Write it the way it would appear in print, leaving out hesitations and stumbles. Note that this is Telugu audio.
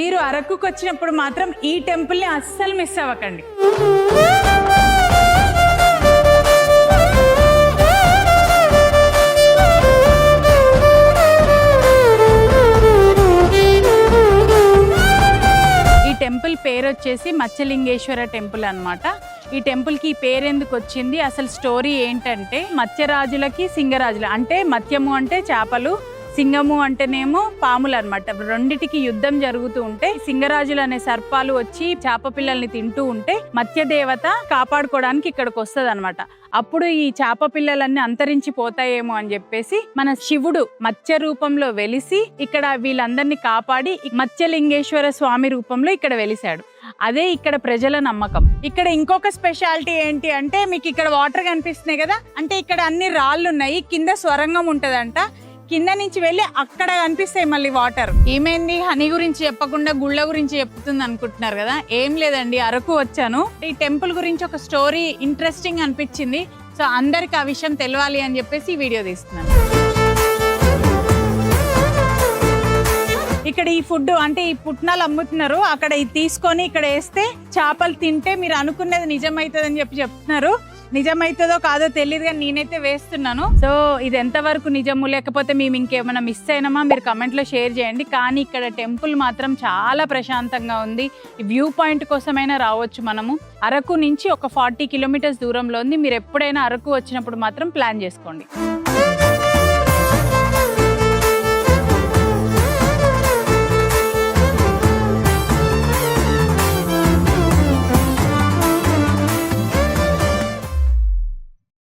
మీరు అరకుకు వచ్చినప్పుడు మాత్రం ఈ టెంపుల్ని అస్సలు మిస్ అవ్వకండి. ఈ టెంపుల్ పేరు వచ్చేసి మత్స్యలింగేశ్వర టెంపుల్ అన్నమాట. ఈ టెంపుల్కి ఈ పేరు ఎందుకు వచ్చింది, అసలు స్టోరీ ఏంటంటే మత్స్యరాజులకి సింగరాజులు, అంటే మత్స్యము అంటే చేపలు, సింగము అంటేనేమో పాములు అనమాట. రెండిటికి యుద్ధం జరుగుతూ ఉంటే సింగరాజులు అనే సర్పాలు వచ్చి చేప పిల్లల్ని తింటూ ఉంటే మత్స్య దేవత కాపాడుకోవడానికి ఇక్కడికి వస్తుంది అనమాట. అప్పుడు ఈ చేప పిల్లలన్నీ అంతరించిపోతాయేమో అని చెప్పేసి మన శివుడు మత్స్య రూపంలో వెలిసి ఇక్కడ వీళ్ళందరినీ కాపాడి మత్స్యలింగేశ్వర స్వామి రూపంలో ఇక్కడ వెలిశాడు. అదే ఇక్కడ ప్రజల నమ్మకం. ఇక్కడ ఇంకొక స్పెషాలిటీ ఏంటి అంటే, మీకు ఇక్కడ వాటర్ కనిపిస్తున్నాయి కదా, అంటే ఇక్కడ అన్ని రాళ్ళు ఉన్నాయి, కింద స్వరంగం ఉంటదంట. కింద నుంచి వెళ్ళి అక్కడ కనిపిస్తాయి మళ్ళీ వాటర్. ఏమైంది హనీ గురించి చెప్పకుండా గుళ్ళ గురించి చెప్తుంది అనుకుంటున్నారు కదా, ఏం లేదండి, అరకు వచ్చాను. ఈ టెంపుల్ గురించి ఒక స్టోరీ ఇంట్రెస్టింగ్ అనిపించింది, సో అందరికి ఆ విషయం తెలియాలి అని చెప్పేసి ఈ వీడియో తీస్తున్నాను. ఇక్కడ ఈ ఫుడ్ అంటే ఈ పుట్నాలు అమ్ముతున్నారు, అక్కడ ఇది తీసుకొని ఇక్కడ వేస్తే చేపలు తింటే మీరు అనుకున్నది నిజమవుతుందని చెప్తున్నారు. నిజమవుతుందో కాదో తెలియదు కానీ నేనైతే వేస్తున్నాను. సో ఇది ఎంతవరకు నిజము లేకపోతే మేము ఇంకేమైనా మిస్ అయినామా మీరు కమెంట్లో షేర్ చేయండి. కానీ ఇక్కడ టెంపుల్ మాత్రం చాలా ప్రశాంతంగా ఉంది. వ్యూ పాయింట్ కోసమైనా రావచ్చు మనము. అరకు నుంచి ఒక 40 కిలోమీటర్స్ దూరంలో ఉంది. మీరు ఎప్పుడైనా అరకు వచ్చినప్పుడు మాత్రం ప్లాన్ చేసుకోండి.